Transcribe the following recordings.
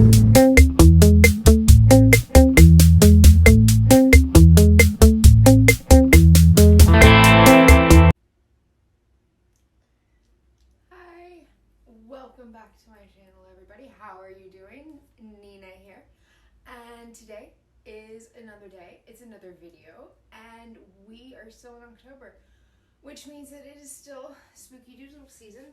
Welcome back to my channel, everybody. How are you doing? Nina here, and today is another day. It's another video, and we are still in October, which means that it is still Spooky Doodle season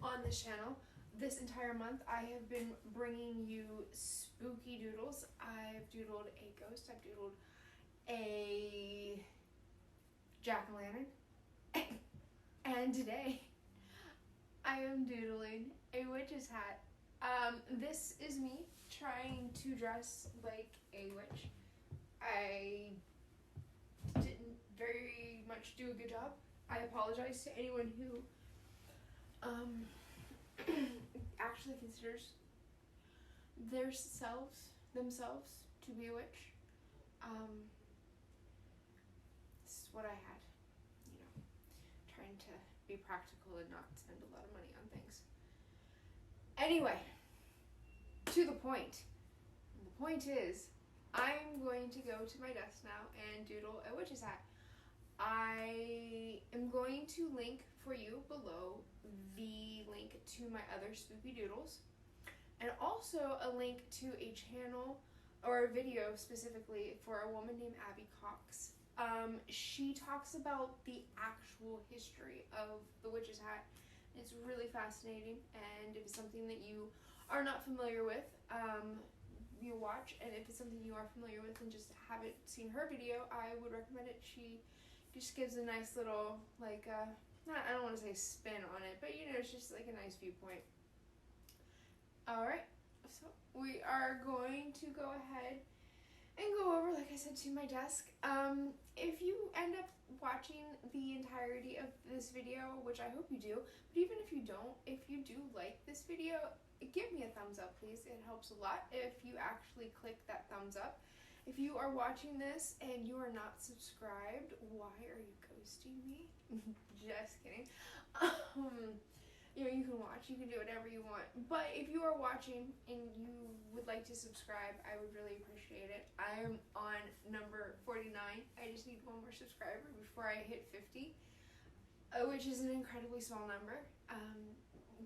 on this channel. This entire month I have been bringing you spooky doodles. I've doodled a ghost, I've doodled a jack-o'-lantern, and today I am doodling a witch's hat. This is me trying to dress like a witch. I didn't very much do a good job. I apologize to anyone who actually considers themselves to be a witch. This is what I had, trying to be practical and not spend a lot of money on things. Anyway, to the point. The point is, I'm going to go to my desk now and doodle a witch's hat. I am going to link for you below the link to my other spooky doodles, and also a link to a channel or a video specifically for a woman named Abby Cox. She talks about the actual history of the witch's hat. It's really fascinating, and if it's something that you are not familiar with, you watch, and if it's something you are familiar with and just haven't seen her video, I would recommend it. She just gives a nice little, I don't want to say spin on it, but it's just like a nice viewpoint. Alright, so we are going to go ahead and go over, like I said, to my desk. If you end up watching the entirety of this video, which I hope you do, but even if you don't, if you do like this video, give me a thumbs up, please. It helps a lot if you actually click that thumbs up. If you are watching this and you are not subscribed, why are you ghosting me? Just kidding. You can watch, you can do whatever you want. But if you are watching and you would like to subscribe, I would really appreciate it. I am on number 49. I just need one more subscriber before I hit 50, which is an incredibly small number.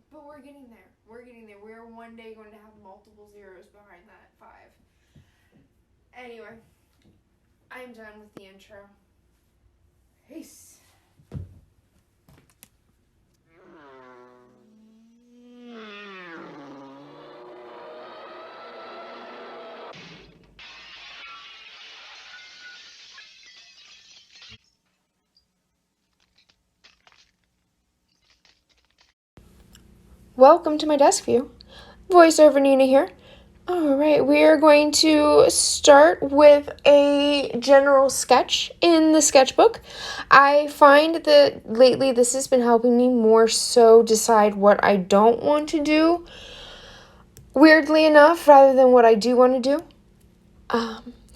But we're getting there. We're getting there. We're one day going to have multiple zeros behind that 5. Anyway, I'm done with the intro. Peace. Welcome to my desk view. Voiceover Nina here. Alright, we are going to start with a general sketch in the sketchbook. I find that lately this has been helping me more so decide what I don't want to do, weirdly enough, rather than what I do want to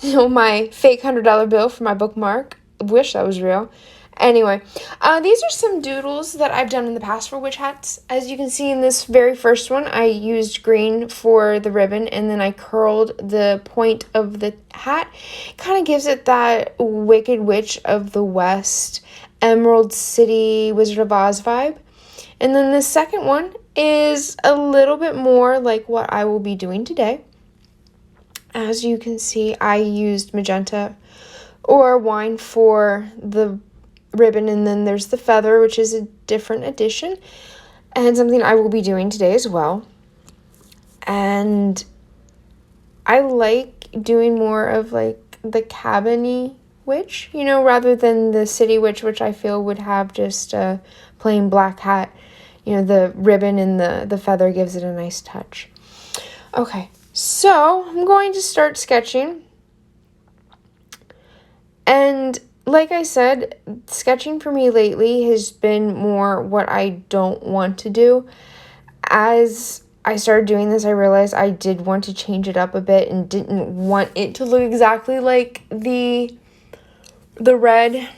do. My fake $100 bill for my bookmark. Wish that was real. Anyway, these are some doodles that I've done in the past for witch hats. As you can see in this very first one, I used green for the ribbon, and then I curled the point of the hat. Kind of gives it that Wicked Witch of the West, Emerald City, Wizard of Oz vibe. And then the second one is a little bit more like what I will be doing today. As you can see, I used magenta or wine for the ribbon, and then there's the feather, which is a different addition and something I will be doing today as well. And I like doing more of like the cabin-y witch, rather than the city witch, which I feel would have just a plain black hat. The ribbon and the feather gives it a nice touch. Okay, so I'm going to start sketching. And like I said, sketching for me lately has been more what I don't want to do. As I started doing this, I realized I did want to change it up a bit and didn't want it to look exactly like the red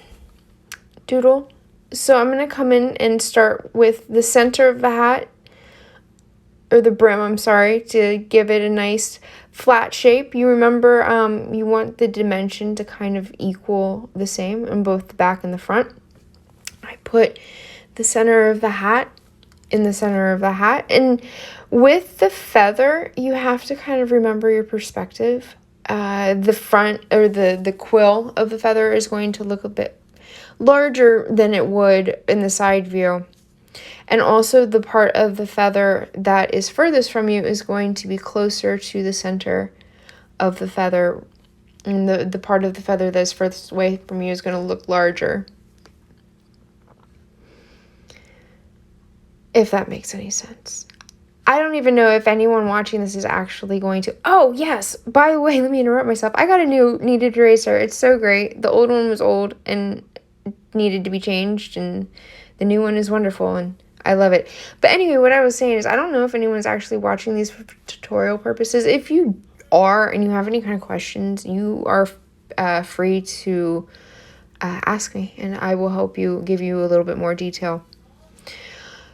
doodle. So I'm going to come in and start with the center of the hat or the brim, I'm sorry, to give it a nice flat shape. You remember, you want the dimension to kind of equal the same in both the back and the front. I put the center of the hat in the center of the hat. And with the feather, you have to kind of remember your perspective. The front, or the quill of the feather, is going to look a bit larger than it would in the side view. And also the part of the feather that is furthest from you is going to be closer to the center of the feather. And the part of the feather that is furthest away from you is going to look larger. If that makes any sense. I don't even know if anyone watching this is actually going to... Oh, yes. By the way, let me interrupt myself. I got a new kneaded eraser. It's so great. The old one was old and needed to be changed, and the new one is wonderful, and I love it. But anyway, what I was saying is I don't know if anyone's actually watching these for tutorial purposes. If you are and you have any kind of questions, you are free to ask me, and I will help you, give you a little bit more detail.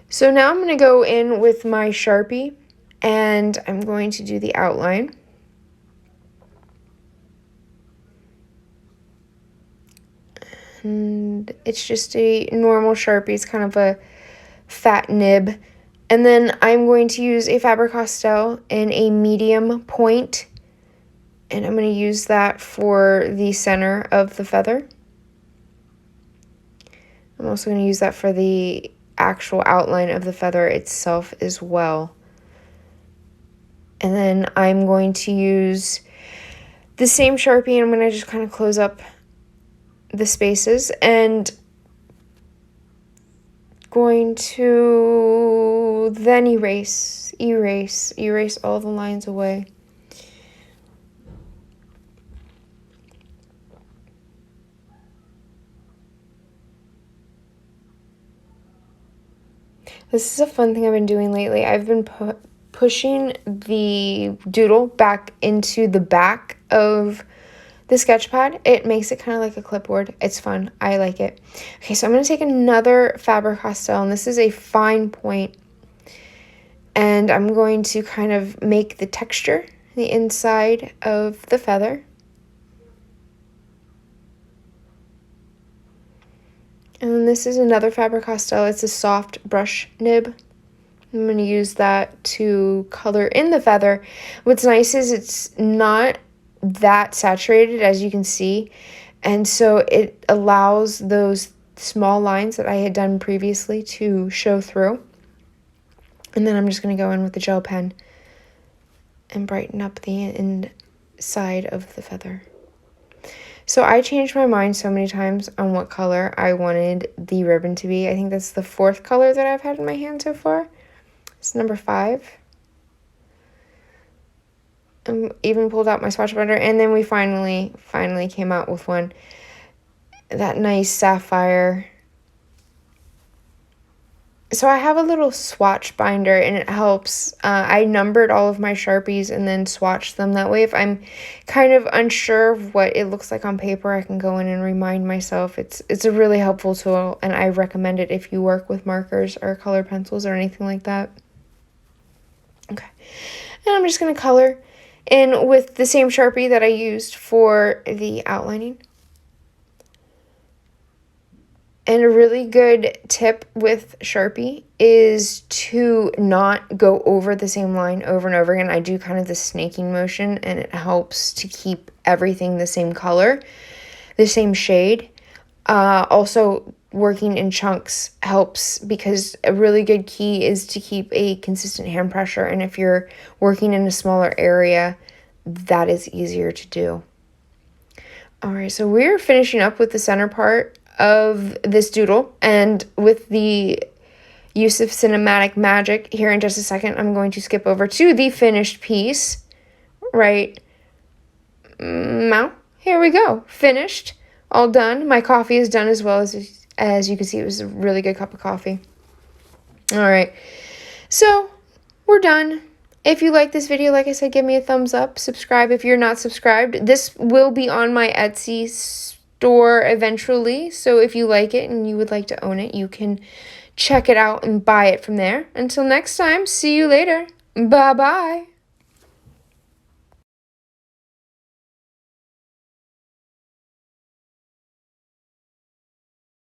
So now I'm going to go in with my Sharpie, and I'm going to do the outline. And it's just a normal Sharpie. It's kind of a fat nib. And then I'm going to use a Faber-Castell in a medium point, and I'm going to use that for the center of the feather. I'm also going to use that for the actual outline of the feather itself as well. And then I'm going to use the same Sharpie, and I'm going to just kind of close up the spaces, and going to then erase all the lines away. This is a fun thing I've been doing lately. I've been pushing the doodle back into the back of the sketch pad. It makes it kind of like a clipboard. It's fun. I like it. Okay, so I'm going to take another Faber-Castell, and this is a fine point. And I'm going to kind of make the texture, the inside of the feather. And then this is another Faber-Castell. It's a soft brush nib. I'm going to use that to color in the feather. What's nice is it's not that saturated, as you can see. And so it allows those small lines that I had done previously to show through. And then I'm just going to go in with the gel pen and brighten up the inside of the feather. So I changed my mind so many times on what color I wanted the ribbon to be. I think that's the 4th color that I've had in my hand so far. It's number 5. I even pulled out my swatch binder, and then we finally came out with one. That nice sapphire. So I have a little swatch binder, and it helps. I numbered all of my Sharpies and then swatched them. That way, if I'm kind of unsure of what it looks like on paper, I can go in and remind myself. It's a really helpful tool, and I recommend it if you work with markers or colored pencils or anything like that. Okay, and I'm just going to color in with the same Sharpie that I used for the outlining. And a really good tip with Sharpie is to not go over the same line over and over again. I do kind of the snaking motion, and it helps to keep everything the same color, the same shade. Also, working in chunks helps, because a really good key is to keep a consistent hand pressure. And if you're working in a smaller area, that is easier to do. All right, so we're finishing up with the center part of this doodle, and with the use of cinematic magic here in just a second, I'm going to skip over to the finished piece right now. Here we go. Finished. All done. My coffee is done as well. As you can see, it was a really good cup of coffee. All right. So we're done. If you like this video, like I said, give me a thumbs up. Subscribe if you're not subscribed. This will be on my Etsy store eventually, so if you like it and you would like to own it, you can check it out and buy it from there. Until next time, see you later. Bye-bye.